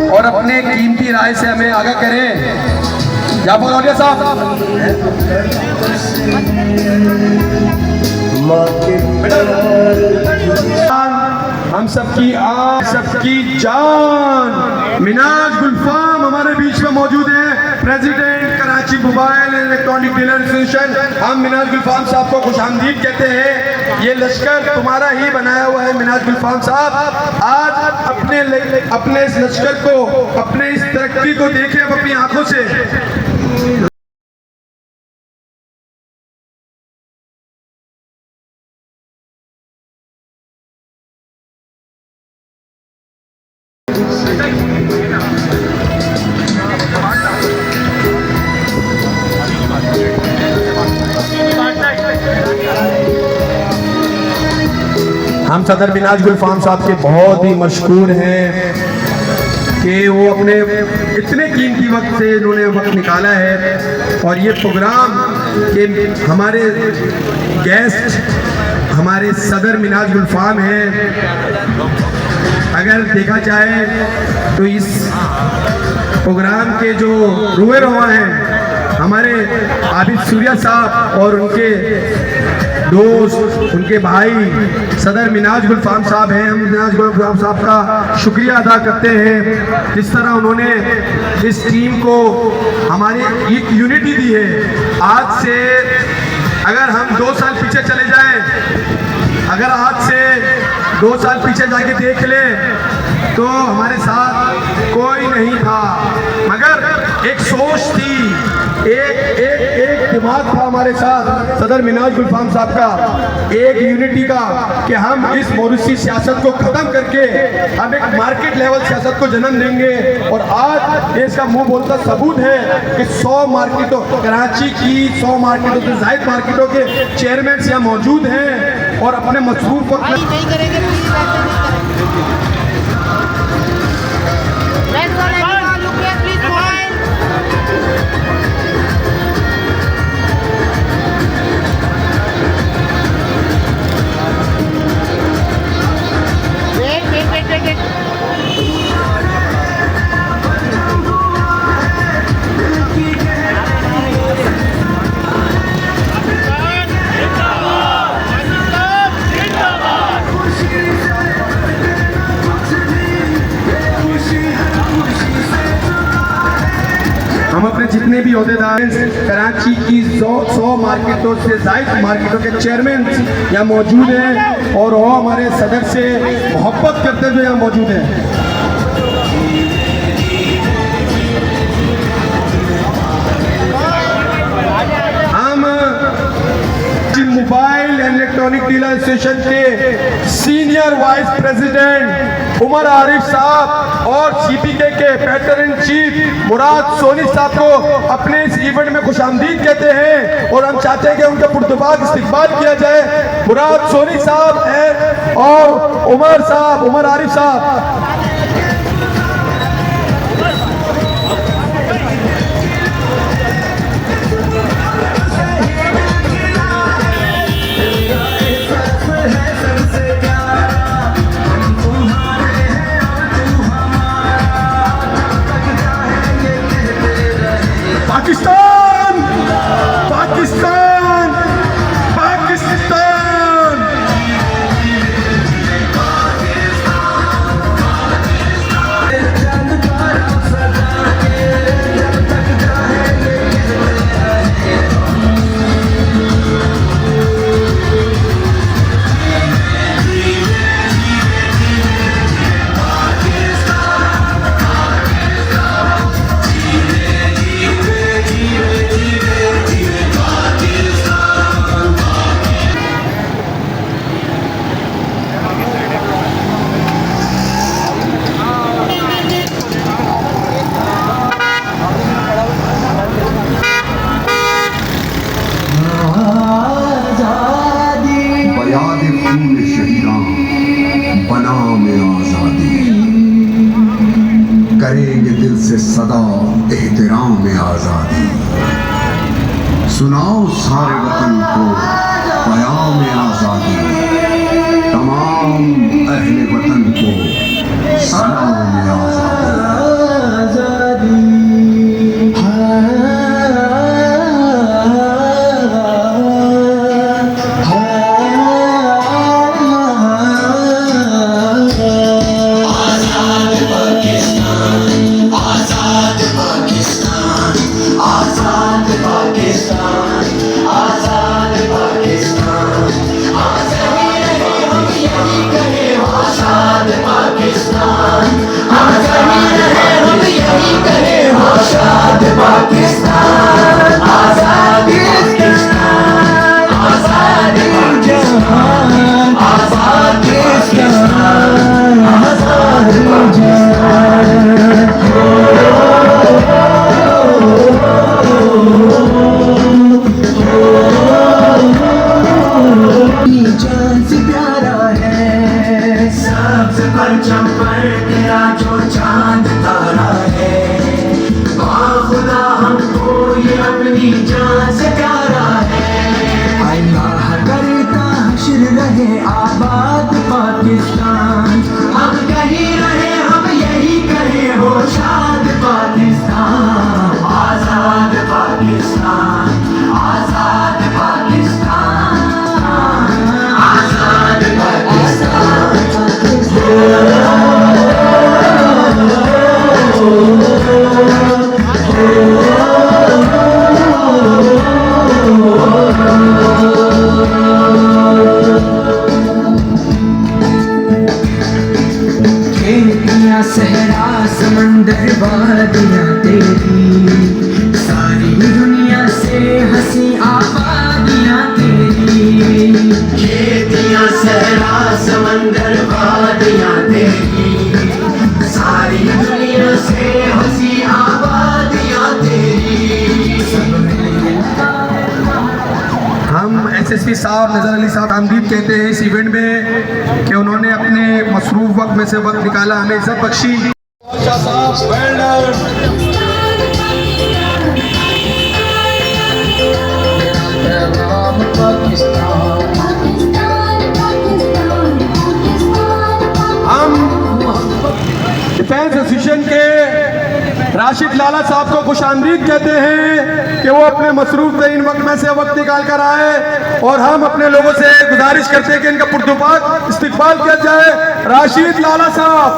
और अपने कीमती राय से हमें आगाह करें। जाफर औलिया साहब, हम सबकी आन, सबकी जान मिनाज गुलफाम हमारे बीच में मौजूद है, president Karachi mobile and electronic dealer association. हम मिनाज गुलफाम साहब को खुशामदीद कहते हैं। ये लश्कर तुम्हारा ही बनाया हुआ है मिनाज गुलफाम साहब। आज अपने इस लश्कर को, अपने इस तरक्की को देखें अब अपनी आंखों से। हम सदर मिनाज गुलफाम साहब के बहुत ही मशहूर हैं कि वो अपने इतने कीमती वक्त से इन्होंने वक्त निकाला है। और ये प्रोग्राम के हमारे गेस्ट हमारे सदर मिनाज गुलफाम हैं। अगर देखा जाए तो इस प्रोग्राम के जो रुए रवा हैं हमारे आबिद सूर्या साहब और उनके दोस्त, उनके भाई सदर मिनाज गुलफाम साहब हैं। हम मिनाज गुलफाम साहब का शुक्रिया अदा करते हैं जिस तरह उन्होंने इस टीम को हमारी एक यूनिटी दी है। आज से अगर हम 2 साल पीछे चले जाएं, अगर आज से 2 साल पीछे जाके देख लें तो हमारे साथ कोई नहीं था, मगर एक सोच थी, एक दिमाग था हमारे साथ सदर मिनाज गुलफाम साहब का, एक यूनिटी का, कि हम इस मौरूसी सियासत को ख़त्म करके हम एक मार्केट लेवल सियासत को जन्म देंगे। और आज इसका मुंह बोलता सबूत है कि 100 मार्केटों, कराची की 100 मार्केटों से ज़ायद मार्केटों के चेयरमैन यहाँ मौजूद हैं और अपने मसरूफ वक्त नहीं करेंगे। हम अपने जितने भी अहदेदार कराची की 100 मार्केटों से ज़ायद मार्केटों के चेयरमैन यहाँ मौजूद हैं और वो हमारे सदर से मोहब्बत करते हुए यहाँ मौजूद हैं। Mobile and electronic dealer association के senior vice president Umar Arif साहब और सीपीके के पैटर इन चीफ मुराद सोनी साहब को अपने इस इवेंट में खुशामदीद कहते हैं और हम चाहते हैं कि उनका पुरतबाक इस्तकबाल किया जाए। मुराद सोनी साहब और उमर आरिफ साहब। पाकिस्तान पाकिस्तान पाकिस्तान। करेंगे दिल से सदा एहतराम में आज़ादी। सुनाओ सारे वतन को प्याम में आज़ादी, तमाम अहले वतन को सलाम में आज़ादी। समंदर वादियाँ तेरी, सारी दुनिया से हंसी आबादियाँ तेरी। खेतियाँ सहरा समंदर वादियाँ तेरी, सारी दुनिया से हंसी आबादियाँ तेरी। हम एसएसपी साहब नज़र अली साहब आमदीद कहते हैं इस इवेंट में कि उन्होंने अपने मसरूफ़ वक्त में से वक्त निकाला, हमें इज्जत बख्शी। हम डिफेंस एसोसिएशन के राशिद लाला साहब को खुशामदीद कहते हैं कि वो अपने मसरूफ तरीन वक्त में से वक्त निकाल कर आए, और हम अपने लोगों से गुजारिश करते हैं कि इनका पुरदुपाक इस्तकबाल किया जाए। राशिद लाला साहब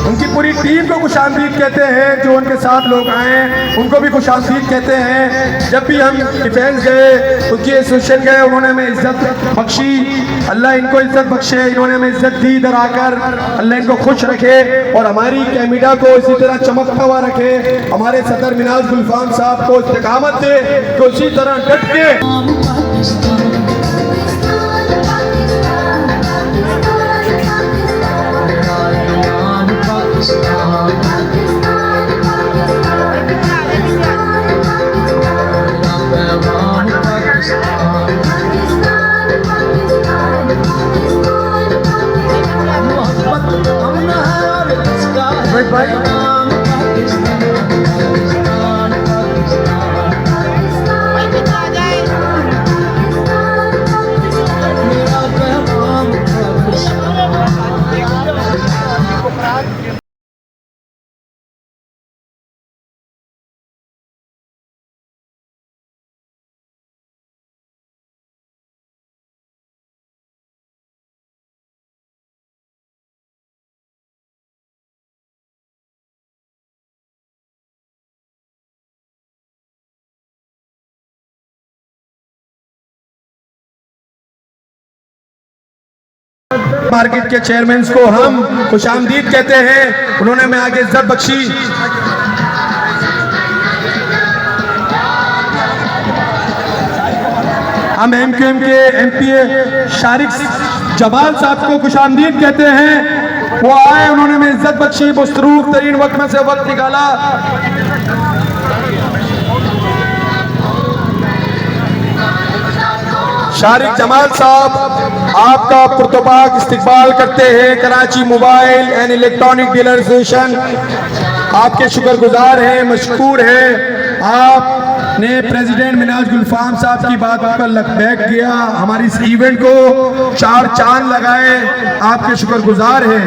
उनकी पूरी टीम को खुशामदीद कहते हैं, जो उनके साथ लोग आए उनको भी खुशामदीद कहते हैं। जब भी हम डिफेंस गए, उनकी एसोसिएशन गए, उन्होंने हमें इज्जत बख्शी। अल्लाह इनको इज्जत बख्शे, इन्होंने हमें इज्जत दी इधर आकर। अल्लाह इनको खुश रखे और हमारी कैमिडा को इसी तरह चमकता हुआ रखे। हमारे सदर मिनाज गुलफाम साहब को इस्तेकामत दे कि उसी तरह डट के मार्केट के चेयरमैन को हम खुशामदीद कहते हैं, उन्होंने हमें आगे इज्जत बख्शी। हम एमक्यूएम के एमपीए शारिक जमाल साहब को खुशामदीद कहते हैं, वो आए, उन्होंने हमें इज्जत बख्शी, मसरूफ तरीन वक्त में से वक्त निकाला। शारिक जमाल साहब आपका पुरतपाक इस्तकबाल करते हैं। Karachi mobile and electronic dealer association आपके शुक्रगुजार हैं, मशकूर हैं। आपने प्रेसिडेंट मिनाज गुलफाम साहब की बात पर लबैक किया, हमारी इस इवेंट को 4 चांद लगाए, आपके शुक्रगुजार हैं।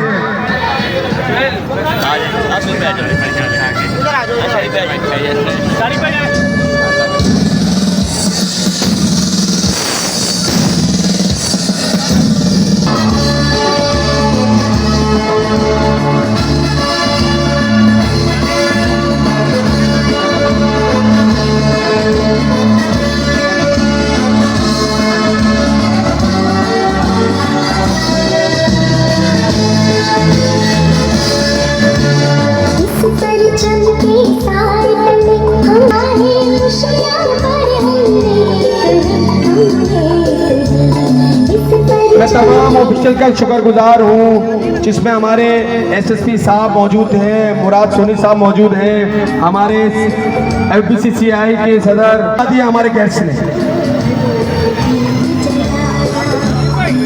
मैं तमाम ऑफिशियल का शुक्रगुजार हूँ, जिसमें हमारे एसएसपी साहब मौजूद हैं, मुराद सोनी साहब मौजूद हैं, हमारे एफबीसीसीआई के सदर, हमारे गेस्ट ने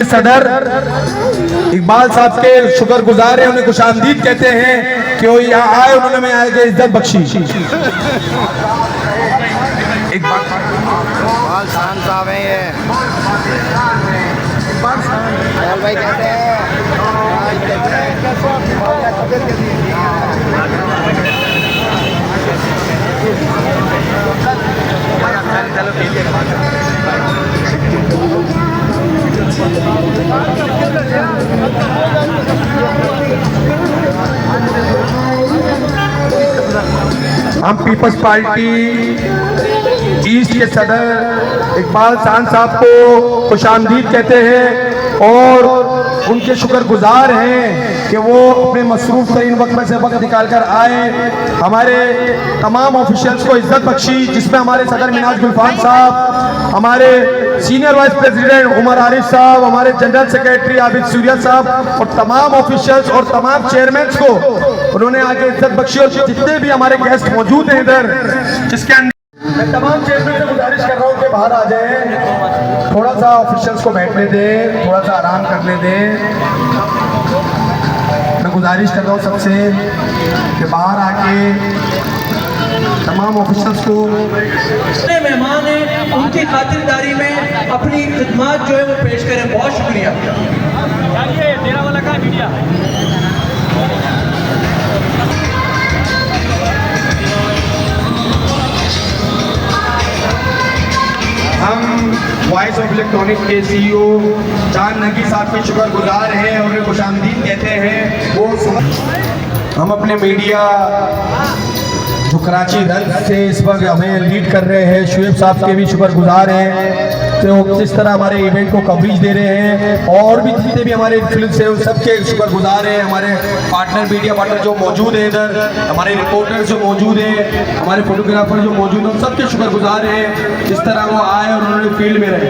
सदर इकबाल साहब के शुक्रगुजार हैं, उन्हें खुशामदीद कहते हैं कि वो यहाँ आए, उन्होंने हमें आगे इज्जत बख्शी। इकबाल साहब हैं ये, भाई कहते हैं हम पीपल्स पार्टी ईस्ट के सदर इकबाल खान साहब को खुशामदीद कहते हैं और उनके शुक्रगुजार हैं कि वो अपने मसरूफ तरीन वक्त में से वक्त निकाल कर आए, हमारे तमाम ऑफिशियल्स को इज्जत बख्शी, जिसमें हमारे सदर मिनाज गुलफान साहब, हमारे senior vice president Umar Arif sahab, हमारे जनरल सेक्रेटरी आबिद सूर्या साहब और तमाम ऑफिशियल्स और तमाम चेयरमैन को उन्होंने आगे इज्जत बख्शी। और जितने भी हमारे गेस्ट मौजूद हैं इधर, जिसके अंदर मैं तमाम चेयरमैन से गुजारिश कर रहा हूँ कि बाहर आ जाएं, थोड़ा सा ऑफिशियल्स को बैठने दें, थोड़ा सा आराम करने दें। मैं गुजारिश कर रहा हूँ सबसे कि बाहर आके तमाम ऑफिसर्स को जितने मेहमान हैं उनकी खातिरदारी में अपनी खिदमत जो है वो पेश करें। बहुत शुक्रिया। तेरा वाला का मीडिया हम वॉइस ऑफ इलेक्ट्रॉनिक के सीईओ चांद नगी साहब के शुक्रगुजार हैं और उन्हें खुशामदीद कहते हैं। वो हम अपने मीडिया जो कराची रन से इस वक्त हमें लीड कर रहे हैं, शुएब साहब के भी शुक्रगुजार हैं तो जिस तरह हमारे इवेंट को कवरेज दे रहे हैं। और भी जितने भी हमारे इन्फ्लुएंस हैं उन सबके शुक्रगुजार हैं। हमारे पार्टनर मीडिया पार्टनर जो मौजूद हैं इधर, हमारे रिपोर्टर्स जो मौजूद हैं, हमारे फोटोग्राफर जो मौजूद हैं, उन सबके शुक्रगुजार हैं जिस तरह वो आए और उन्होंने फील्ड में रहे।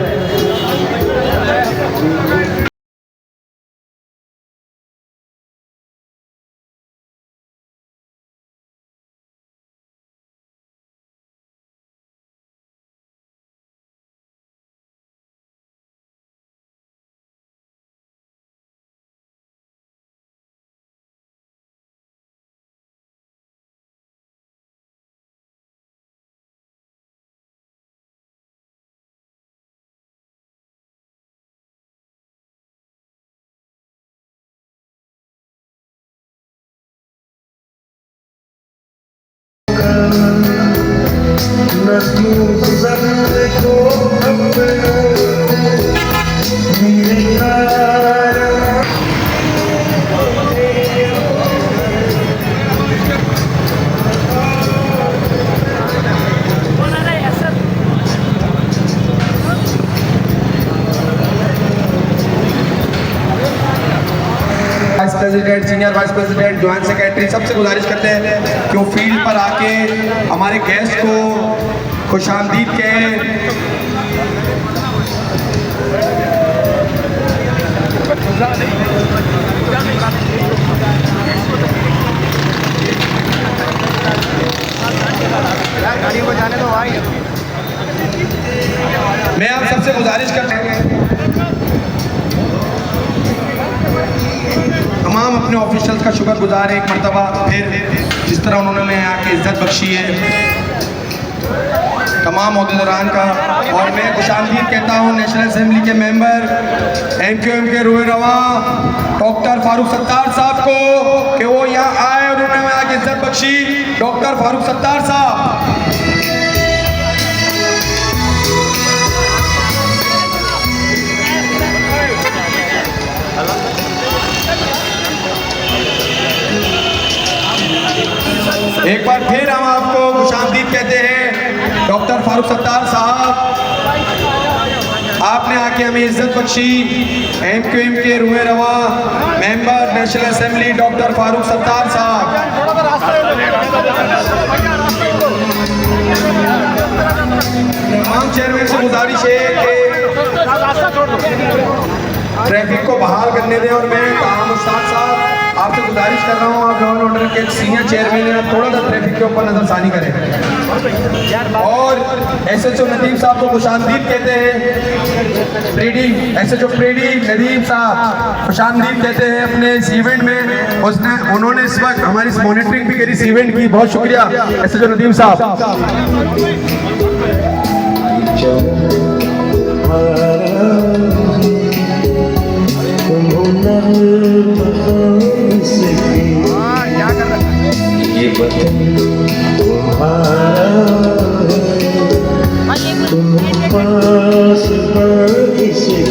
Vice president, senior vice president, joint secretary सबसे गुजारिश करते हैं कि वो फील्ड पर आके हमारे गेस्ट को खुशामदीद कहें। मैं आप सबसे गुजारिश करते हैं तमाम अपने ऑफिशियल्स का शुक्रगुजार है एक मरतबा फिर, जिस तरह उन्होंने आके इज्जत बख्शी है तमाम अहदेदारान का। और मैं खुशामदीद कहता हूँ नेशनल असेंबली के मेंबर MQM के रुए रवा डॉक्टर फारूक सत्तार साहब को कि वो यहाँ आए और उन्होंने आके इज्जत बख्शी। डॉक्टर फारूक सत्तार साहब एक बार फिर हम आपको खुशामदीद कहते हैं। डॉक्टर फारूक सत्तार साहब, आपने आके हमें इज्जत बख्शी। MQM के रुए रवा member national assembly doctor Farooq Sattar साहब। तमाम चेयरमैन से गुजारिश है कि ट्रैफिक को बहाल करने दें। और मैं ताहम उस्ताद साहब आपसे गुजारिश कर रहा हूँ, आप लॉ एंड ऑर्डर के सीनियर चेयरमैन हैं, थोड़ा सा ट्रैफिक के ऊपर नजरसानी करें। और SHO नदीम साहब को खुशामदीद कहते हैं। प्रेडी SHO प्रेडी नदीम साहब खुशामदीद कहते हैं अपने इस इवेंट में। उन्होंने इस वक्त हमारी इस मॉनिटरिंग भी करी इस इवेंट की, बहुत शुक्रिया SHO नदीम साहब। ये बदन तुम्हारा है, तुम पास इसकी।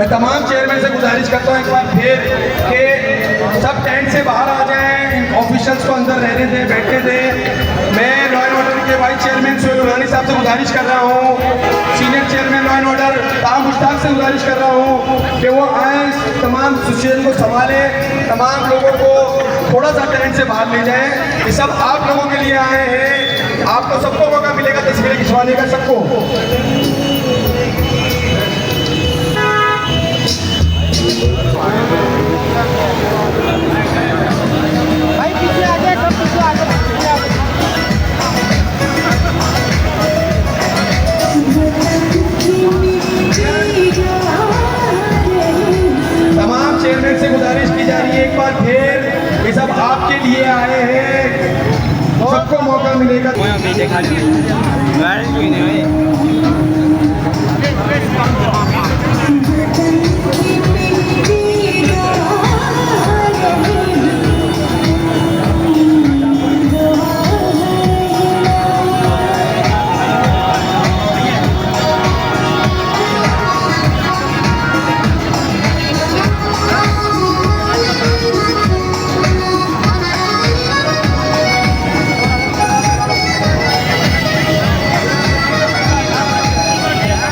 मैं तमाम चेयरमैन से गुजारिश करता हूँ एक बार फिर कि सब टेंट से बाहर आ जाएं, इन ऑफिशियल्स को अंदर रहने दें, बैठने दें। मैं लॉ एंड ऑर्डर के वाइस चेयरमैन सोहेल नूरानी साहब से गुजारिश कर रहा हूँ, senior chairman law and order ताहा मुश्ताक से गुजारिश कर रहा हूँ कि वो आए, तमाम सिचुएशन को संभालें, तमाम लोगों को थोड़ा सा टेंट से बाहर ले जाएं। ये सब आप लोगों के लिए आए हैं, आपको सबको मौका मिलेगा तस्वीरें खिंचवाने का, सबको। भाई पीछे आ जाए, सब पीछे आ जाए, पीछे आ जाए। तमाम चेयरमैन से गुजारिश की जा रही है एक बार फिर, ये सब आपके लिए आए हैं, सबको मौका मिलेगा।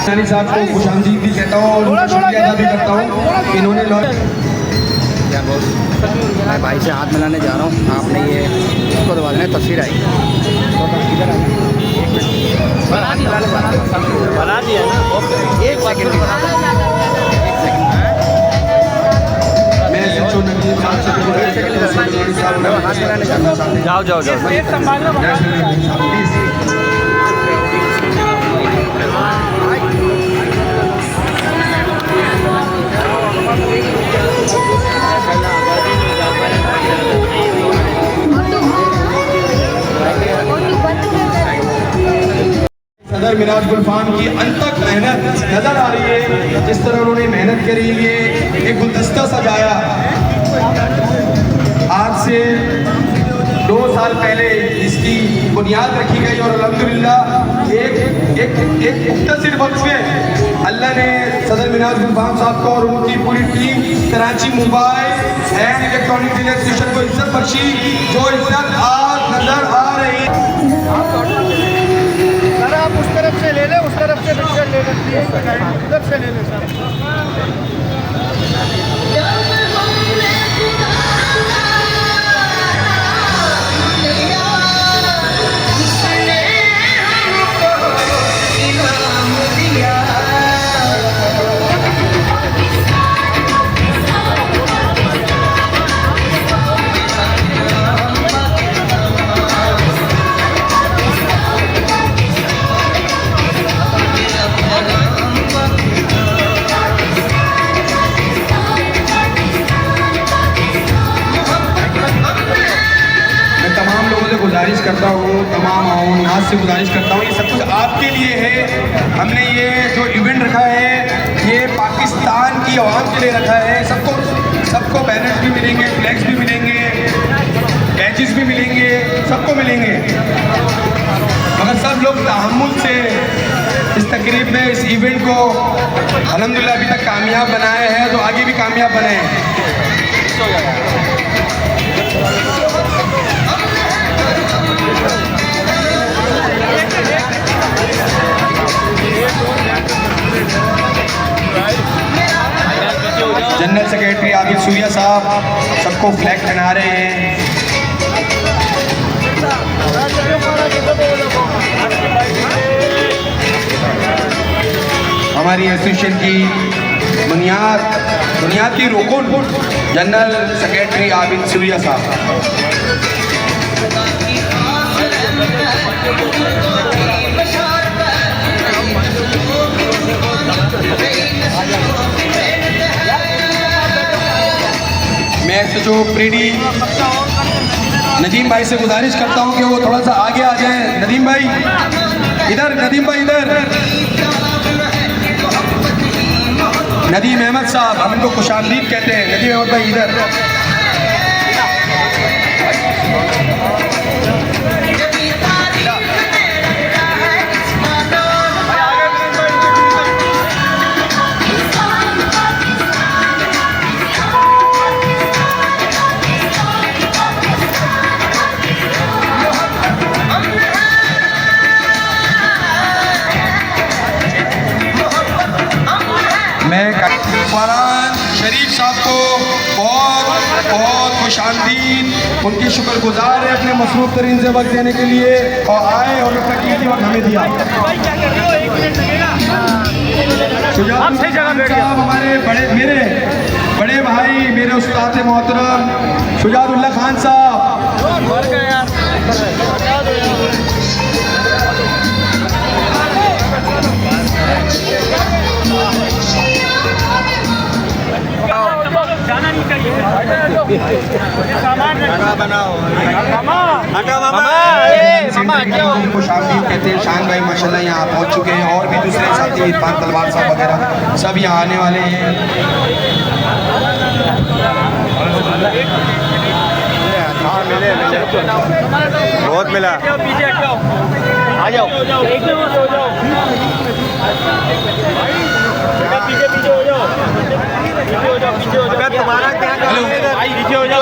नानी साहब को खुशामदीद भी कहता हूँ और शुक्रिया अदा भी करता हूँ, इन्होंने मैं भाई से हाथ मिलाने जा रहा हूँ। आपने ये इसको दबा देना, तस्वीर आई बना दिया ना, एक सेकंड। मैं सचो नदीम साहब से हाथ मिलाने जा रहा हूँ। जाओ जाओ जाओ, सदर मिराज गुलफाम की अनथक मेहनत नजर आ रही है, जिस तरह उन्होंने मेहनत करी, ये एक गुलदस्ता सजाया। आज से 2 साल पहले इसकी बुनियाद रखी गई और अल्हम्दुलिल्लाह एक मुख्तसर वक्त में अल्लाह ने सदर मिराज गुलफाम साहब को और उनकी पूरी team Karachi mobile and electronic association को इज्जत बख्शी, जो इज्जत आज नजर आ रही है। सर आप उस तरफ से ले लें, उस तरफ से पिक्चर ले लेती है, उधर से ले लें सर। गुजारिश करता हूँ, तमाम नाज से गुजारिश करता हूँ, ये सब कुछ आपके लिए है। हमने ये जो इवेंट रखा है ये पाकिस्तान की आवाम के लिए रखा है। सबको बैनर्स भी मिलेंगे, फ्लैग्स भी मिलेंगे, बैचेस भी मिलेंगे, सबको मिलेंगे, मगर सब लोग तहम्मुल से इस तकरीब में, इस इवेंट को अल्हम्दुलिल्लाह अभी तक कामयाब बनाया है, तो आगे भी कामयाब बनाएं। जनरल सेक्रेटरी आबिद सूर्या साहब सबको फ्लैग पहना रहे हैं। हमारी एसोसिएशन की बुनियादी रुकन जनरल सेक्रेटरी आबिद सूर्या साहब। मैं जो प्रीडी नदीम भाई से गुजारिश करता हूं कि वो थोड़ा सा आगे आ जाएं। नदीम भाई इधर, नदीम भाई इधर। नदीम अहमद साहब, हम इनको खुशामदीद कहते हैं। नदीम अहमद भाई इधर। फरहान शरीफ साहब को बहुत बहुत खुशामदीद, उनकी शुक्रगुजार है अपने मसरूफ़ तरीन से वक्त देने के लिए और आए और अपना कीमती वक्त हमें दिया। साहब हमारे मेरे बड़े भाई, मेरे उस्ताद मोहतरम शुजातुल्लाह खान साहब, खुशामदीद कहते हैं। शान भाई माशाल्लाह यहाँ पहुँच चुके हैं और भी दूसरे साथी इरफान तलवार साहब वगैरह सब यहाँ आने वाले हैं। बहुत मिला। आ जाओ एकदम हो जाओ, पीछे पीछे हो जाओ, पीछे हो जाओ, पीछे हो जाओ। तुम्हारा क्या पीछे हो जाओ,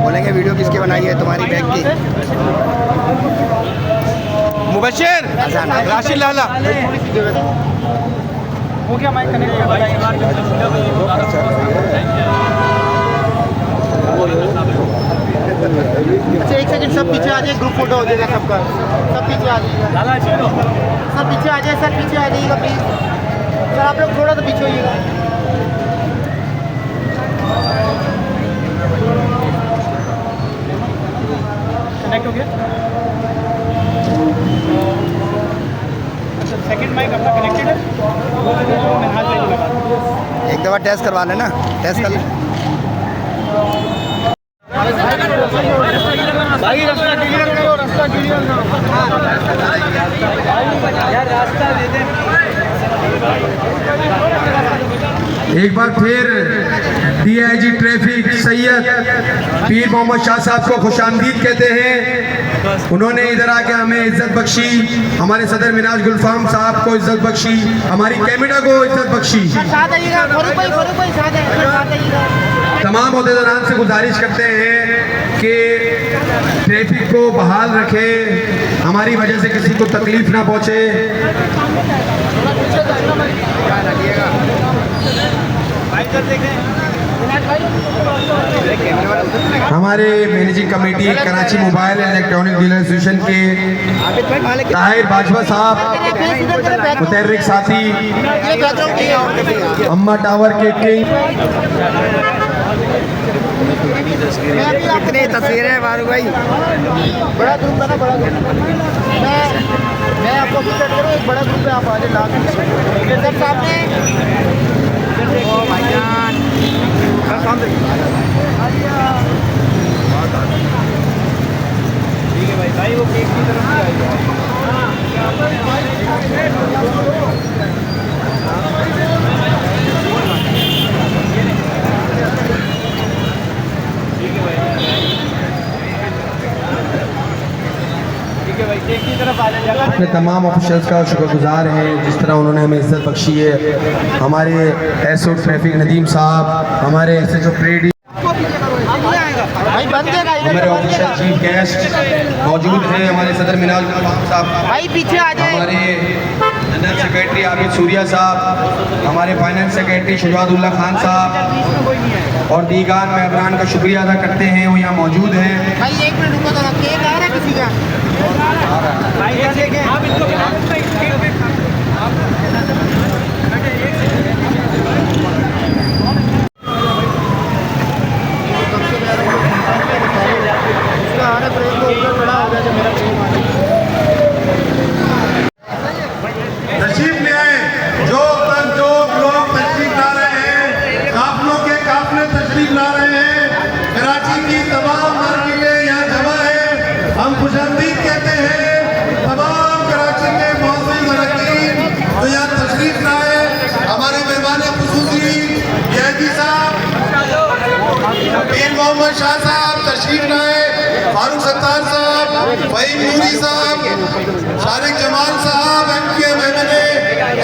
बोलेंगे वीडियो किसकी बनाई है, तुम्हारी बैग की? मुबशिर राशिद लाला हो गया माइक कनेक्ट। अच्छा एक सेकंड, सब पीछे आ जाइए, ग्रुप फोटो हो जाएगा सबका, सब पीछे आ जाइएगा, सब पीछे आ जाइए, सर पीछे आ जाइएगा प्लीज, सर आप लोग थोड़ा सा पीछे होइएगा। कनेक्ट हो गया, सेकंड माइक अपना कनेक्टेड है, एक दफ़ा टेस्ट करवा लेना, टेस्ट कर ले। भाई रास्ता क्लियर करो, रास्ता क्लियर करो यार, रास्ता दे दे। एक बार फिर DIG ट्रैफिक सैयद पीर मोहम्मद शाह साहब को खुशामदीद कहते हैं। उन्होंने इधर आके हमें इज्जत बख्शी, हमारे सदर मिनाज गुलफाम साहब को इज्जत बख्शी, हमारी कैबिनेट को इज्जत बख्शी। तमाम अहदेदारान से गुजारिश करते हैं कि ट्रैफिक को बहाल रखें, हमारी वजह से किसी को तकलीफ ना पहुँचे। हमारे managing committee Karachi mobile and electronic dealer association के ताहिर बाजवा साहब, मुतहर्रिक साथी, अम्मा टावर के किंग। कितनी तस्वीरें हैं फारूक भाई? बड़ा ग्रुप है ना, बड़ा ग्रुप। मैं आपको विजिट करूँ, एक बड़ा ग्रुप है, आप आ जाए लास्ट सर सामने। ओ भाईजान सर सामने, ठीक है भाई, भाई वो केक की तरफ से आएगा। अपने तमाम ऑफिसर्स का शुक्रगुजार है जिस तरह उन्होंने हमें इज्जत बख्शी है। हमारे एसओ ट्रैफिक नदीम साहब, हमारे SHO परेड, हमारे ऑफिसर चीफ गेस्ट मौजूद हैं, हमारे सदर मिनाज गुलफाम साहब, भाई पीछे आ जाए, हमारे जनरल सेक्रेटरी आबिद सूर्या साहब, हमारे फाइनेंस सेक्रेटरी शुजातुल्लाह खान साहब और दीगान मेहमान का शुक्रिया अदा करते हैं, वो यहाँ मौजूद हैं। भाई एक मिनट रुको, तो केक आ रहा है किसी का? आप इनको तशरीफ ले आए, जो लोग तशरीफ ला रहे हैं, काफलों के काफले तशरीफ ला रहे हैं, कराची की तमाम मार्केटें यहाँ जमा है। हम खुशामदीद कहते हैं तमाम कराची के मौजूद अरकान जो यहाँ तशरीफ लाए। हमारे मेहमान खुसूसी DIG साहब पीर मोहम्मद शाह साहब तशरीफ लाए, फारूक सत्तार साहब, फहीम नूरी साहब, शारिक जमाल साहब,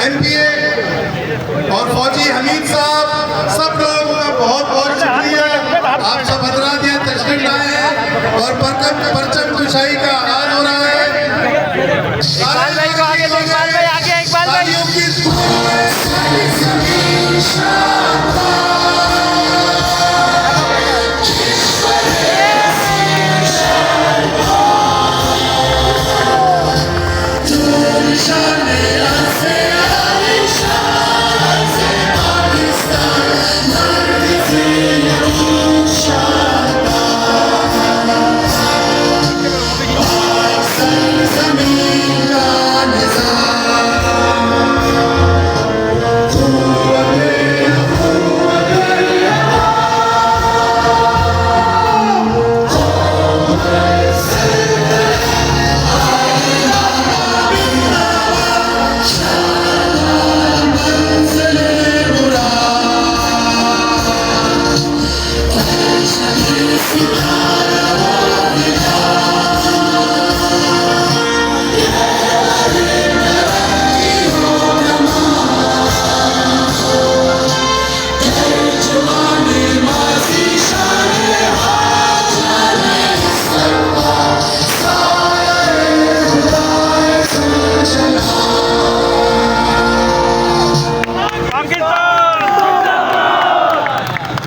MPA और फौजी हमीद साहब, सब लोगों का बहुत बहुत शुक्रिया। आप सब हजरात यहाँ तशरीफ लाए हैं और परचम कुशाई का आगाज हो रहा है। तालियों की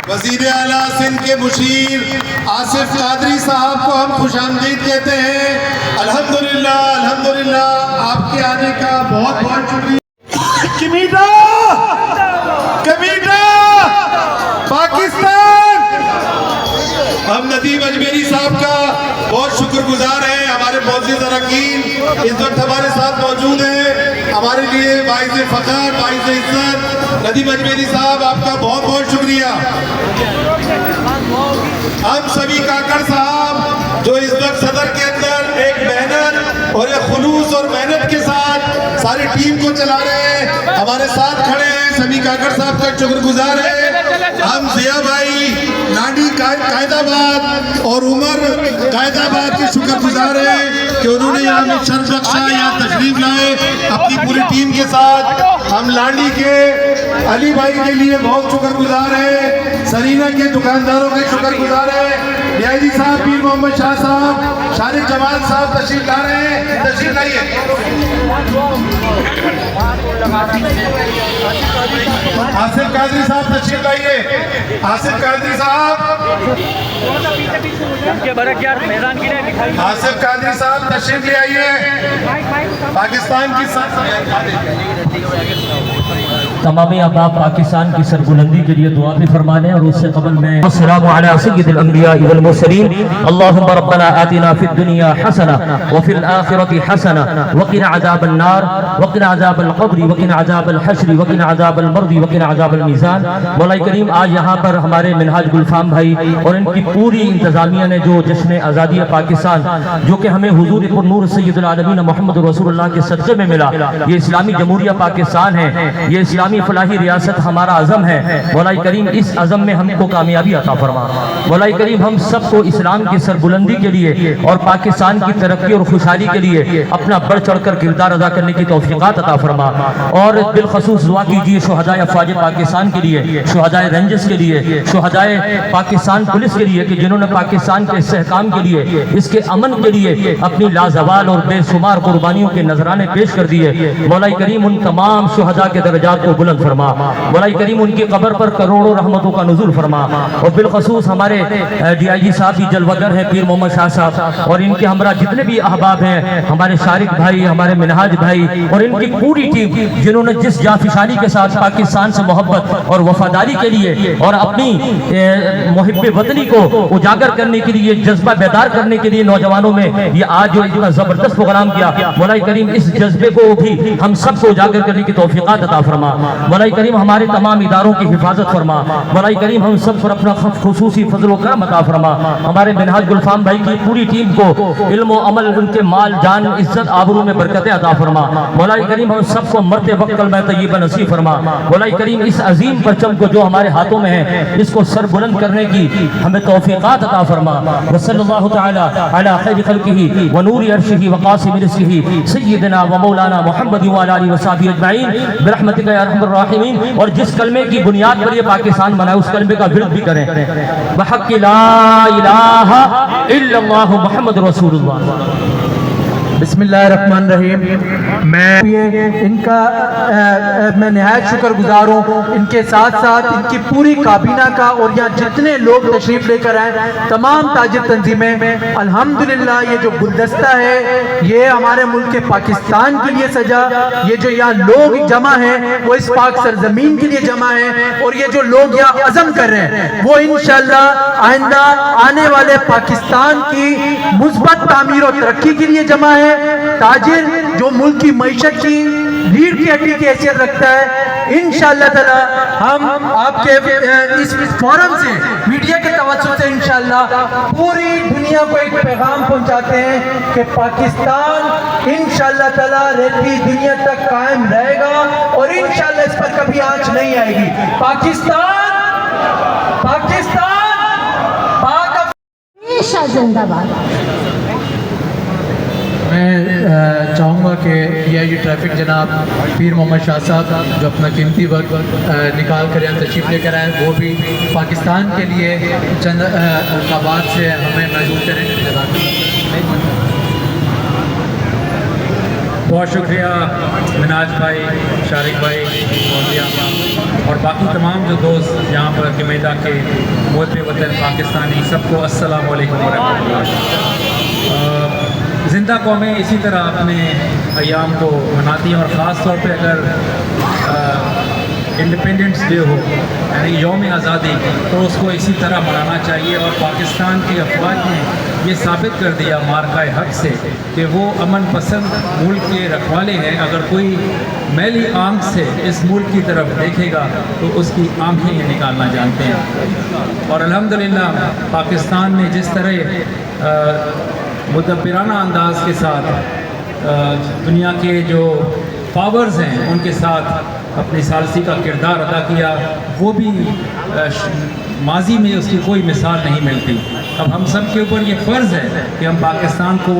वज़ीर आला सिंध के मुशीर आसिफ कादरी साहब को हम खुशामदीद कहते हैं। अल्हम्दुलिल्लाह अल्हम्दुलिल्लाह, आपके आने का बहुत बहुत शुक्रिया। कमीटा कमीटा पाकिस्तान, हम नदीम अजमेरी साहब का बहुत शुक्रगुजार हैं। हमारे मोअज़्ज़िज़ अरकान इस वक्त हमारे साथ मौजूद हैं। हमारे लिए बाइज़ फ़ख्र, बाइज़ इज़्ज़त नदीम अजमेरी साहब, आपका बहुत बहुत शुक्रिया। हम सभी काकड़ साहब जो इस वक्त सदर के अंदर एक मेहनत और एक खुलूस और मेहनत के साथ सारी टीम को चला रहे हैं, हमारे साथ खड़े हैं, सभी काकड़ साहब का शुक्रगुजार है। हम जिया भाई नाडी कायदाबाद और उमर कायदाबाद के शुक्रगुजार हैं कि उन्होंने यहाँ में शर्फ बख्शा, यहाँ तशरीफ लाए अपनी पूरी टीम के साथ। हम लांडी के अली भाई के लिए बहुत शुक्रगुजार हैं, सरीना के दुकानदारों के शुक्रगुजार हैं। डीआईजी साहब, पीर मोहम्मद शाह साहब, शारिक जमाल साहब तशरीफ ला रहे हैं, तशरीफ लाइए। आसिफ कादरी साहब तशरीफ लाइए। आसिफ कादरी साहब, आसिफ कादरी साहब तशरीफ ले आइए। पाकिस्तान की तमामी अहबाब पाकिस्तान की सरबुलंदी के लिए दुआ भी फरमा लें। और उससे कबल में अस्सलामु अला सय्यिदिल अंबिया वल मुरसलीन, अल्लाहुम्मा रब्बना आतिना फिद दुनिया हसना व फिल आखिरति हसना व क़िना अज़ाबन नार व क़िना अज़ाबल क़ब्र व क़िना अज़ाबल हश्र व क़िना अज़ाबल मर्द व क़िना अज़ाबल मीज़ान। मौला करीम, आज यहाँ पर हमारे मिनहाज गुलफाम भाई और इनकी पूरी इंतज़ामिया ने जो जश्न आज़ादी पाकिस्तान जो कि हमें हुजूर पुरनूर सय्यदुल आलमीन मोहम्मद रसूलुल्लाह के सदक़े में मिला, ये इस्लामी जमहूरिया पाकिस्तान है, ये इस्लामी फलाही रियासत हमारा अज़म है। मौला करीम, इस अज़म में हमको कामयाबी अता फरमा। मौला करीम, हम सबको इस्लाम की सरबुलंदी के लिए और पाकिस्तान की तरक्की और खुशहाली के लिए अपना बढ़ चढ़ कर किरदार अदा करने की तौफीक़ात अता फरमा। और बिलखसूस दुआ कीजिए शुहदाए अफ़वाज पाकिस्तान के लिए, शुहदाए रंजिश के लिए, शुहदाए पाकिस्तान पुलिस के लिए कि जिन्होंने पाकिस्तान के इस्तेहकाम के लिए, इसके अमन के लिए अपनी लाजवाल और बेशुमार कुर्बानियों के नजराने पेश कर दिए। मौला करीम, उन तमाम शुहदा के दर्जात को बुलंद फरमा। मौला करीम, उनकी कब्र पर करोड़ों रहमतों का नुज़ूल फरमा। और बिलखसूस हमारे डीआईजी साहब भी जलवागर हैं, पीर मोहम्मद शाह साहब, और इनके हमरा जितने भी अहबाब हैं, हमारे शारिक भाई, हमारे मिनहाज भाई और इनकी पूरी टीम, जिन्होंने जिस जाफिशानी के साथ पाकिस्तान से मोहब्बत और वफादारी के लिए और अपनी मुहिब्बे वतनी को उजागर करने के लिए, जज्बा बेदार करने के लिए नौजवानों में ये आज जो इतना जबरदस्त प्रोग्राम किया, मौला करीम इस जज्बे को भी हम सबको उजागर करने की तौफीक़ात अता फरमा। मौला करीम, हमारे तमाम इदारों की हिफाजत फरमा। मौला करीम, हम सब पर अपना खुसूसी फजल व करम अता फरमा। हमारे मिनहाज गुलफाम भाई की पूरी टीम को इल्म व अमल, उनके माल जान इज्जत आबरू में बरकतें अता फरमा। मौला करीम, हम सबको मरते वक्त कलमा तय्यबा नसीब फरमा। मौला करीम, इस अजीम परचम को जो हमारे हाथों में है, इसको सर बुलंद करने की हमें तौफीक़ात अता फरमा। व सल्लल्लाहु तआला अला खैरि खल्क़िही व नूरि अर्शिही व क़ासिम रिज़्क़िही सय्यिदना व मौलाना मुहम्मद व अला आलिहि व सहबिही अजमईन बिरहमतिका या अरहमुर राहिमीन। और जिस कलमे की बुनियाद पर ये पाकिस्तान बना है उस कलमे का विरोध भी करें। बहक़ ला इलाहा इल्लल्लाह मुहम्मद रसूलुल्लाह। बिस्मिल्लाहिर्रहमानिर्रहीम। मैं निहायत शुक्रगुजार हूँ इनके साथ साथ इनकी पूरी काबीना का, और यहाँ जितने लोग तशरीफ लेकर आए, तमाम ताजिर तंजीमें। अल्हम्दुलिल्लाह ये जो गुलदस्ता है ये हमारे मुल्क के पाकिस्तान के लिए सजा, ये जो यहाँ लोग जमा हैं वो इस पाक सरजमीन के लिए जमा है, और ये जो लोग यहाँ अज़म कर रहे हैं वो इंशाअल्लाह आइंदा आने वाले पाकिस्तान की मुस्बत तामीर और तरक्की के लिए जमा है। ताजिर जो मुल्क की मईशत की रीढ़ की हड्डी की हैसियत रखता है, इंशाअल्लाह ताला हम आपके इस फोरम से, मीडिया के तवज्जुह से इंशाअल्लाह पूरी दुनिया को एक पैगाम पहुंचाते हैं कि पाकिस्तान इंशाअल्लाह ताला रहती दुनिया तक कायम रहेगा, और इंशाअल्लाह इस पर कभी आंच नहीं आएगी। पाकिस्तान हमेशा जिंदाबाद। मैं चाहूँगा कि ये ट्रैफिक जनाब पीर मोहम्मद शाह साहब जो अपना कीमती वक्त निकाल कर यहाँ तशरीफ़ लेकर आए, वो भी पाकिस्तान के लिए चंद अल्काबात से हमें महसूस करें। बहुत शुक्रिया मिनाज भाई, शारिक भाई और बाकी तमाम जो दोस्त यहाँ पर के मैदा के मोहब्बे वतन पाकिस्तानी, सबको अस्सलाम वालेकुम वरहमतुल्लाह। ज़िंदा कौमें इसी तरह अपने अयाम को मनाती हैं, और ख़ास तौर पे अगर इंडिपेंडेंस डे हो यानी यौम आज़ादी, तो उसको इसी तरह मनाना चाहिए। और पाकिस्तान की अफवाज ने ये साबित कर दिया मार्का हक से कि वो अमन पसंद मुल्क के रखवाले हैं। अगर कोई मैली आंख से इस मुल्क की तरफ देखेगा तो उसकी आंखें ये निकालना जानते हैं। और अल्हम्दुलिल्लाह पाकिस्तान ने जिस तरह मुदब्बिराना अंदाज के साथ दुनिया के जो पावर्स हैं उनके साथ अपनी सालसी का किरदार अदा किया, वो भी माजी में उसकी कोई मिसाल नहीं मिलती। अब हम सब के ऊपर ये फ़र्ज़ है कि हम पाकिस्तान को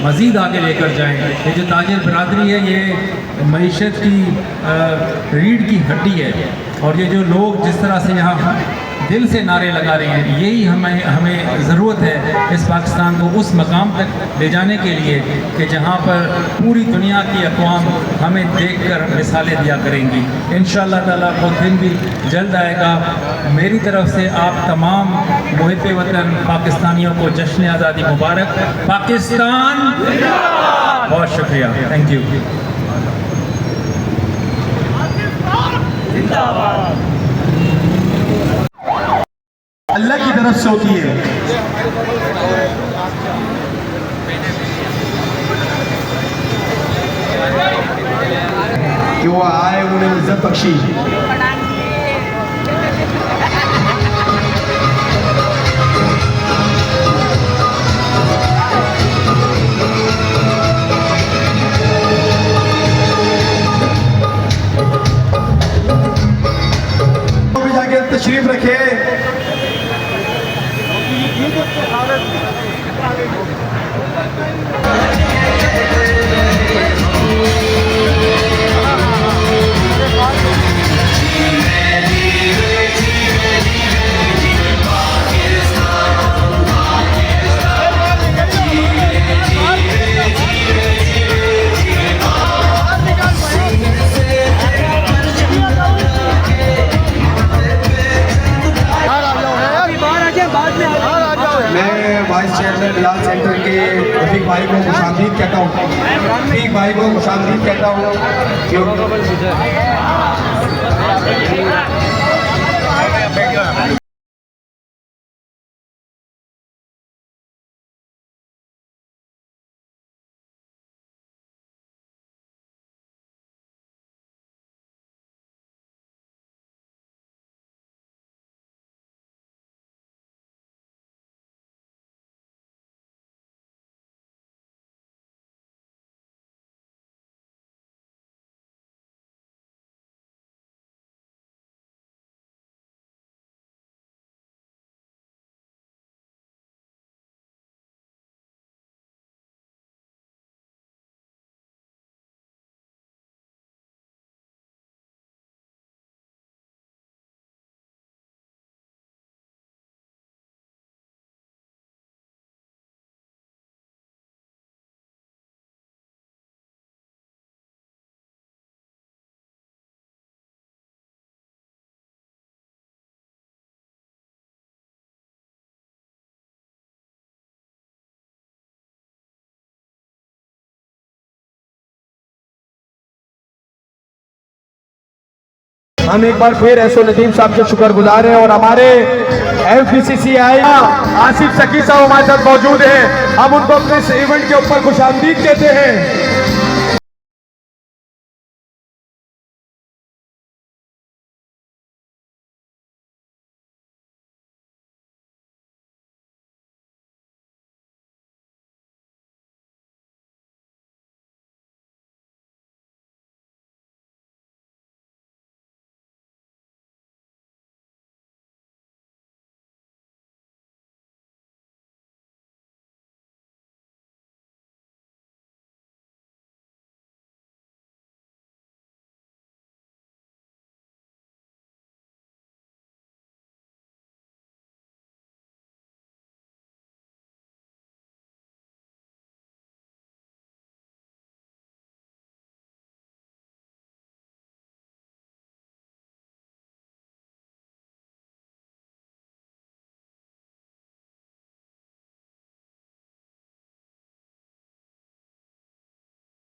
मज़ीद आगे लेकर जाएं। ये जो ताजिर बरादरी है ये मईशत की रीढ़ की हड्डी है, और ये जो लोग जिस तरह से यहाँ दिल से नारे लगा रहे हैं, यही हमें ज़रूरत है इस पाकिस्तान को उस मकाम तक ले जाने के लिए कि जहाँ पर पूरी दुनिया की अक़वाम हमें देखकर मिसालें दिया करेंगी। इंशाअल्लाह ताला वो दिन भी जल्द आएगा। मेरी तरफ से आप तमाम मुहिब्बे वतन पाकिस्तानियों को जश्न आज़ादी मुबारक। पाकिस्तान बहुत शुक्रिया, थैंक यू। अल्लाह की तरफ से होती है। कि वो आए, उन्हें इज्जत बख्शी। जाके तशरीफ रखे। मैं वाइस चेयरमैन बिलाल सेंटर के रफीक भाई को खुशामदीद कहता हूँ। रफीक भाई को खुशामदीद कहता हूँ। हम एक बार फिर एसओ नदीम साहब के शुक्रगुजार हैं और हमारे FBCCI आसिफ सकी साहब हमारे साथ मौजूद हैं। हम उनको अपने इस इवेंट के ऊपर खुशामदीद कहते हैं।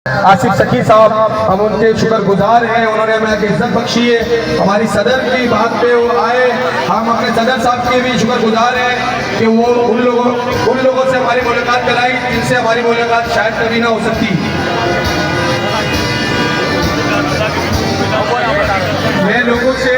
आसिफ सकी साहब, हम उनके शुक्रगुजार हैं, उन्होंने हमें इज्जत बख्शी है। हमारी सदर की बात पे वो आए, हम अपने सदर साहब के भी शुक्रगुजार हैं कि वो उन लोगों से हमारी मुलाकात कराई जिनसे हमारी मुलाकात शायद कभी ना हो सकती। मैं लोगों से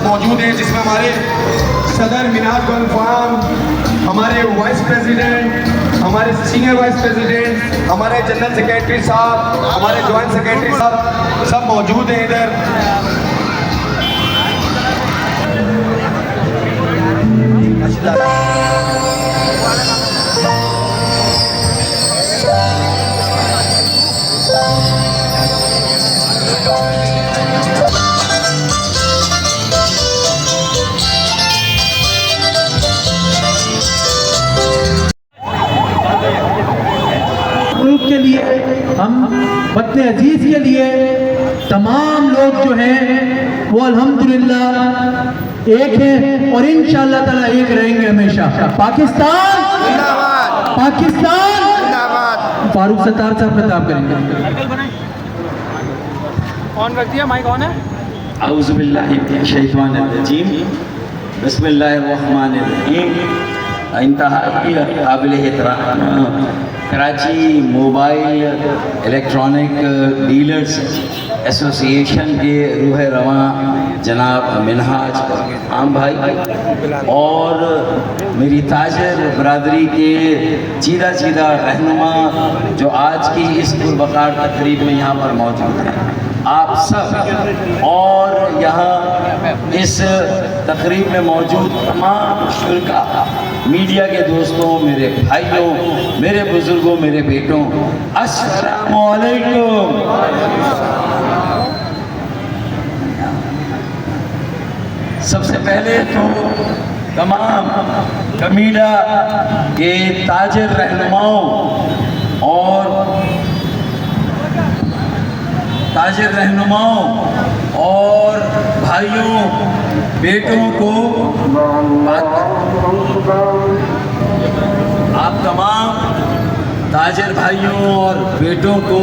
मौजूद हैं, जिसमें हमारे सदर मिनाज गुल फाम, हमारे वाइस प्रेसिडेंट, हमारे सीनियर वाइस प्रेसिडेंट, हमारे जनरल सेक्रेटरी साहब, हमारे जॉइंट सेक्रेटरी साहब सब मौजूद हैं इधर। के लिए, हम वतन अजीज के लिए तमाम लोग जो हैं वो अल्हम्दुलिल्लाह एक हैं और इंशाअल्लाह ताला एक रहेंगे हमेशा। पाकिस्तान जिंदाबाद, पाकिस्तान जिंदाबाद। फारूक सत्तार साहब खिताब करेंगे। ऑन रख दिया, माइक ऑन है। औज़ु बिल्लाहि मिनश शैतानिर रजीम, बिस्मिल्लाहिर रहमानिर रहीम। इंतहा काबिल एहतराम Karachi mobile electronic dealers association के रूह रवां जनाब मिनहाज आम भाई और मेरी ताजर बरादरी के चीदा चीदा रहनुमा जो आज की इस पुरवकार तकरीब में यहाँ पर मौजूद हैं, आप सब और यहाँ इस तकरीब में मौजूद तमाम शुरका, मीडिया के दोस्तों, मेरे भाइयों, मेरे बुजुर्गों, मेरे बेटों, अस्सलामु अलैकुम। सबसे पहले तो तमाम कमीडा के ताजर रहनुमाओं और भाइयों बेटों को, आप तमाम ताजर भाइयों और बेटों को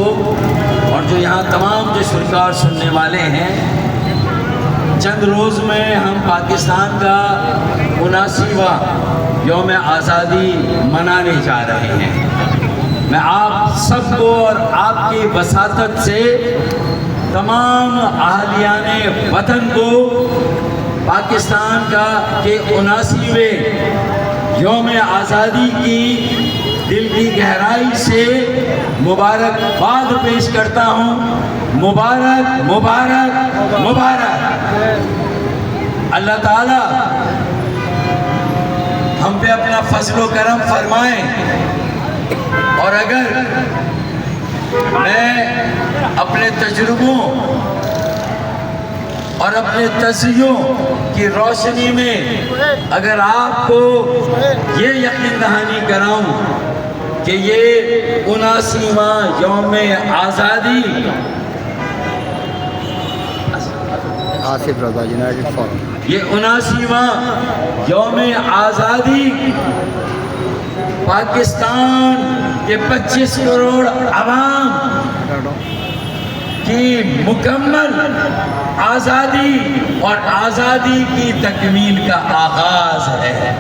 और जो यहाँ तमाम जो शुरकार सुनने वाले हैं, चंद रोज़ में हम पाकिस्तान का 79वां यौम आज़ादी मनाने जा रहे हैं। मैं आप सबको और आपकी वसातत से तमाम अहलियाने वतन को पाकिस्तान का के 79वें यौम आज़ादी की दिल की गहराई से मुबारकबाद पेश करता हूँ। मुबारक मुबारक मुबारक। अल्लाह ताला हम पे अपना फजलो करम फरमाए। और अगर मैं अपने तजुर्बों और अपने तस्वीरों की रोशनी में अगर आपको ये यकीन दहानी कराऊं कि ये 79वां यौम आज़ादी आसिफ रजा यूनाइटेड फॉरम। ये 79वां यौम आज़ादी पाकिस्तान के 25 करोड़ आवाम की मुकम्मल आज़ादी और आज़ादी की तकमील का आगाज़ है।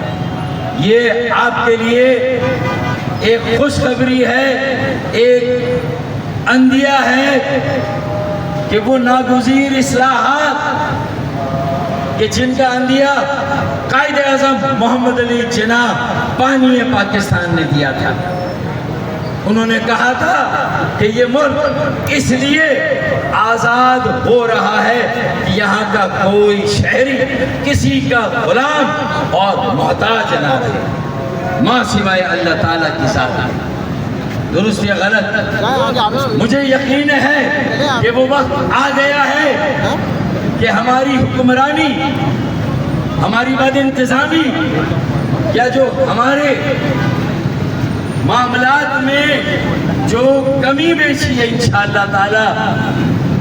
ये आपके लिए एक खुशखबरी है, एक अंदिया है कि वो नागुज़ीर इस्लाहात कि जिनका अंदिया कायदे आज़म मोहम्मद अली जिन्ना बानी पाकिस्तान ने दिया था। उन्होंने कहा था कि ये मुल्क इसलिए आज़ाद हो रहा है कि यहाँ का कोई शहरी किसी का गुलाम और मोहताज ना रहे, माँ सिवाय अल्लाह ताला की ज़ात। दुरुस्त या गलत, मुझे यकीन है कि वो वक्त आ गया है कि हमारी हुक्मरानी, हमारी बदइंतज़ामी या जो हमारे मामलात में जो कमी बेशी है, इंशाअल्लाह ताला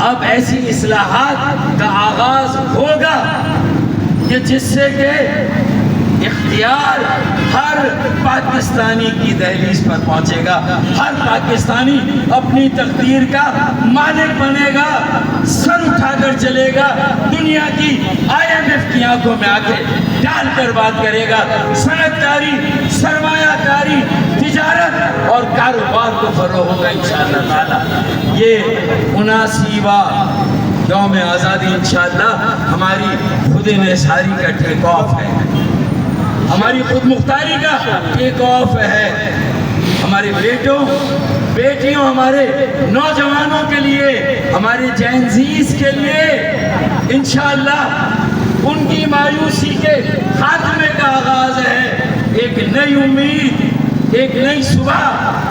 अब ऐसी इस्लाहात का आगाज़ होगा कि जिससे के इख्तियार हर पाकिस्तानी की दहलीज पर पहुंचेगा, हर पाकिस्तानी अपनी तकदीर का मालिक बनेगा, सर उठाकर चलेगा, दुनिया की IMF की आंखों में आके डालकर बात करेगा। सनतकारी, सरमायाकारी, तिजारत और कारोबार को फरोग होगा इंशाअल्लाह ताला। ये 79वां यौम आज़ादी इंशाअल्लाह हमारी खुद इन्हिसारी का टेक ऑफ है, हमारी खुद मुख्तारी का टेक ऑफ है। हमारे बेटों बेटियों, हमारे नौजवानों के लिए, हमारे जेनज़ीज़ के लिए इंशाअल्लाह उनकी मायूसी के खात्मे का आगाज़ है। एक नई उम्मीद, एक नई सुबह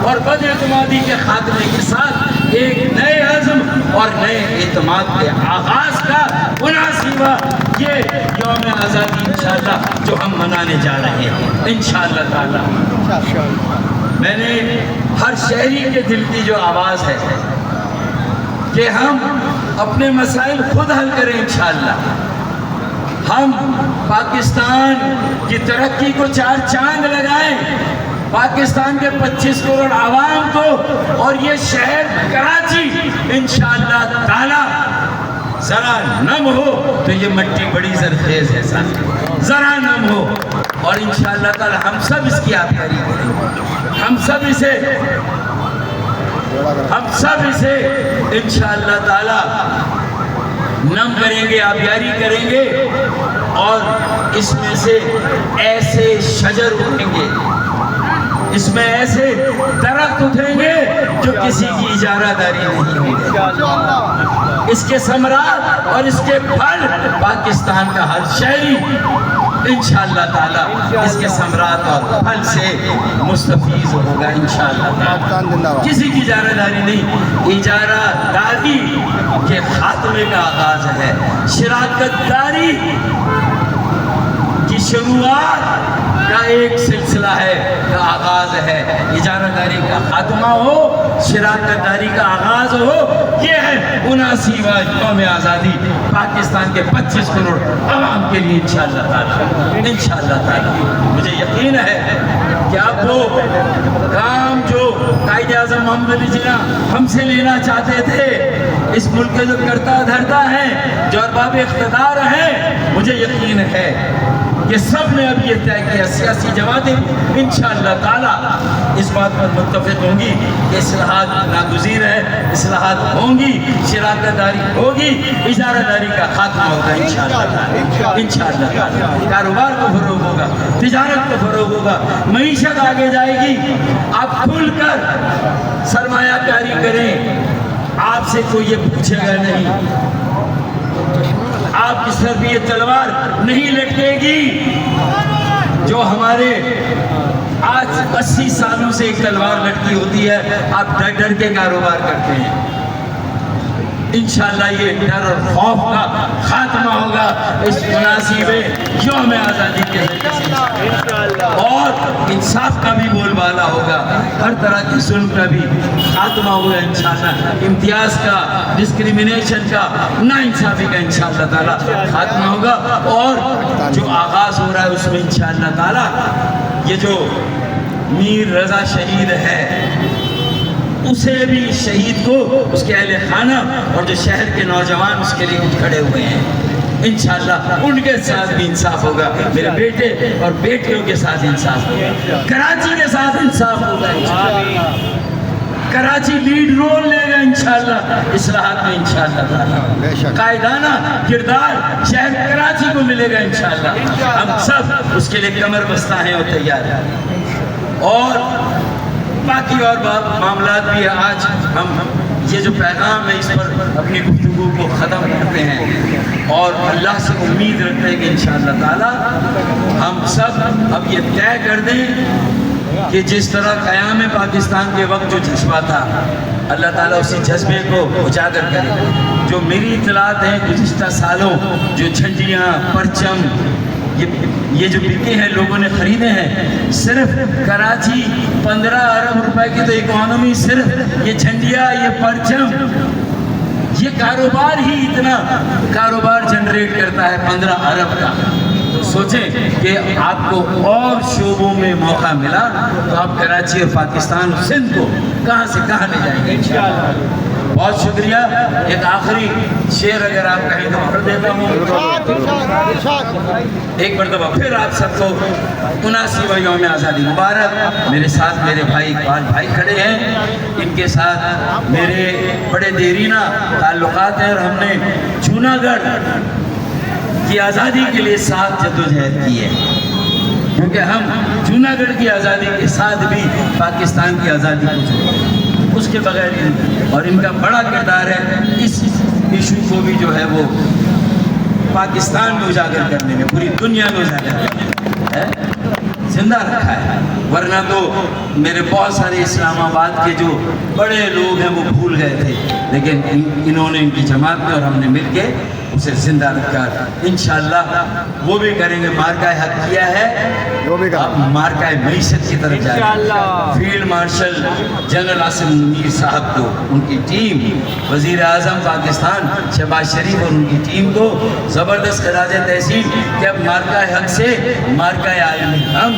और बदएतमादी के खात्मे के साथ एक नए अज़्म और नए एतमाद के आगाज़ का 79वां ये यौम आज़ादी इंशाअल्लाह जो हम मनाने जा रहे हैं इंशाअल्लाह ताला। मैंने हर शहरी के दिल की जो आवाज़ है कि हम अपने मसाइल खुद हल करें इंशाअल्लाह। हम पाकिस्तान की तरक्की को चार चांद लगाएं, पाकिस्तान के 25 करोड़ आवाम को और ये शहर कराची इंशाअल्लाह ताला जरा नम हो तो ये मिट्टी बड़ी जरखेज है साथ, जरा नम हो और इंशाअल्लाह ताला हम सब इसकी आभारी करेंगे। हम सब इसे इंशाअल्लाह ताला नम करेंगे, आबियारी करेंगे और इसमें से ऐसे शजर उठेंगे, इसमें ऐसे दरख्त उठेंगे जो किसी की इजारादारी नहीं होगी। इसके समरात और इसके फल पाकिस्तान का हर शहरी इंशाअल्लाह ताला इसके समरात और फल से मुस्तफीज होगा इंशाअल्लाह ताला। किसी की इजारादारी नहीं, इजारादारी के खात्मे का आगाज है, शराकतदारी की शुरुआत का एक सिलसिला है, का आगाज है। इजारादारी का खात्मा हो, शराकतदारी का आगाज हो, ये है 79वां यौम आज़ादी पाकिस्तान के 25 करोड़ आवाम के लिए इंशाअल्लाह ताला। इंशाअल्लाह ताला मुझे यकीन है कि अब वो काम जो कायदे आज़म मोहम्मद अली जिन्ना हमसे लेना चाहते थे, इस मुल्क के जो करता धरता है, जो अरबाब इख्तिदार है, मुझे यकीन है कि सब ने अब ये तय किया, सियासी जमातें इंशाअल्लाह ताला इस बात पर मुत्तफिक होंगी कि इस्लाहात नागुज़ीर है, इस्लाहात होंगी, शराकतदारी होगी, इजारादारी का खात्मा होगा इंशाअल्लाह ताला। इंशाअल्लाह ताला कारोबार को फरोग होगा, तिजारत को फरोग होगा, मईशत आगे जाएगी। आप खुलकर सरमायाकारी करें, आपसे कोई ये पूछेगा नहीं, आपकी सर पे ये तलवार नहीं लटकेगी जो हमारे आज 80 सालों से एक तलवार लटकी होती है। आप डर डर के कारोबार करते हैं, इंशाअल्लाह ये डर और खौफ का खात्मा होगा इस मुनासिब यौम आज़ादी के ज़रिए और इंसाफ का भी बोलबाला होगा, हर तरह की जुल्म का भी खात्मा होगा इंशाअल्लाह, इम्तियाज़ का, डिस्क्रिमिनेशन का, नाइंसाफ़ी का इंशाअल्लाह ताला खात्मा होगा। और जो आगाज़ हो रहा है उसमें इंशाअल्लाह ताला ये जो मीर रज़ा शहीद है उसे भी, शहीद को, उसके अहले खाना और जो शहर के नौजवान उसके लिए उठ खड़े हुए हैं, इंशाअल्लाह उनके साथ भी इंसाफ होगा। मेरे बेटे और बेटियों के साथ इंसाफ होगा, कराची के साथ इंसाफ होगा इंशाअल्लाह, कराची लीड रोल लेगा इंशाअल्लाह इस्लाहात में इंशाअल्लाह, कायदाना किरदार शहर कराची को मिलेगा इंशाअल्लाह। हम सब उसके लिए कमर बस्ता हैं और तैयार हैं। और बाकी और मामलात भी है। आज हम ये जो पैगाम है इस पर अपनी गुफ्तगू को ख़त्म करते हैं और अल्लाह से उम्मीद रखते हैं कि इंशाअल्लाह ताला हम सब अब ये तय कर दें कि जिस तरह क़याम पाकिस्तान के वक्त जो जज्बा था, अल्लाह ताला उसी जज्बे को उजागर करे। जो मेरी इतलात हैं गुज़िश्ता सालों जो झंडियाँ, परचम ये जो बिके हैं, लोगों ने ख़रीदे हैं, सिर्फ कराची 15 अरब रुपए की तो इकोनॉमी सिर्फ ये झंडिया, ये परचम, ये कारोबार ही इतना कारोबार जनरेट करता है 15 अरब का। तो सोचें कि आपको और शोबों में मौका मिला तो आप कराची और पाकिस्तान और सिंध को कहाँ से कहाँ ले जाएंगे इंशाअल्लाह। बहुत शुक्रिया। एक आखिरी शेर अगर आप कहें तो पढ़ देता हूँ। एक मरतबा फिर आप सबको 79वां यौम आज़ादी मुबारक। मेरे साथ मेरे भाई इकबाल भाई खड़े हैं, इनके साथ मेरे बड़े देरीना ताल्लुकात हैं और हमने जूनागढ़ की आज़ादी के लिए साथ जद्दोजहद की है, क्योंकि हम जूनागढ़ की आज़ादी के साथ भी पाकिस्तान की आज़ादी को जोड़े, उसके बगैर, और इनका बड़ा किरदार है इस इशू को भी जो है वो पाकिस्तान में उजागर करने में, पूरी दुनिया में उजागर करने में जिंदा रखा है। वरना तो मेरे बहुत सारे इस्लामाबाद के जो बड़े लोग हैं वो भूल गए थे, लेकिन इन्होंने, इनकी जमात में और हमने मिल के उसे जिंदा रखा। इंशाअल्लाह वो भी करेंगे। मार्का हक किया है, वो भी मार्का मईशत की तरफ जाएगा। Field marshal general Asim Munir साहब को, उनकी टीम, वज़ीर आज़म पाकिस्तान शहबाज शरीफ और उनकी टीम को ज़बरदस्त खराज तहसीन कि अब मार्का हक से मार्का आलमी हम,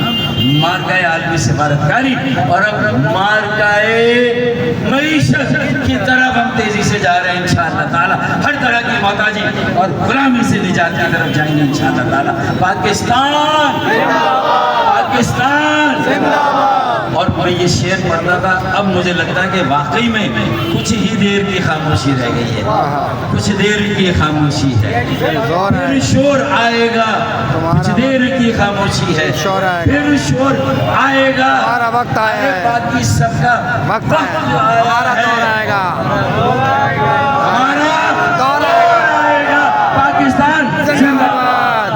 मार्का आलमी सिफारतकारी और अब मार्का मईशत की तरफ हम तेज़ी से जा रहे हैं इंशाअल्लाह ताला। हर तरह की मोहताजी और गुलामी से निजात की तरफ जाएंगे इंशाअल्लाह ताला। पाकिस्तान पाकिस्तान जिंदाबाद। और मैं ये शेर पढ़ रहा था, अब मुझे लगता है कि वाकई में कुछ ही देर की खामोशी रह गई है, कुछ देर की खामोशी है, फिर शोर आएगा, कुछ देर की खामोशी है, फिर शोर आएगा, वक्त आएगा, बाकी सबका वक्त आएगा, हमारा दौर आएगा। पाकिस्तान जिंदाबाद।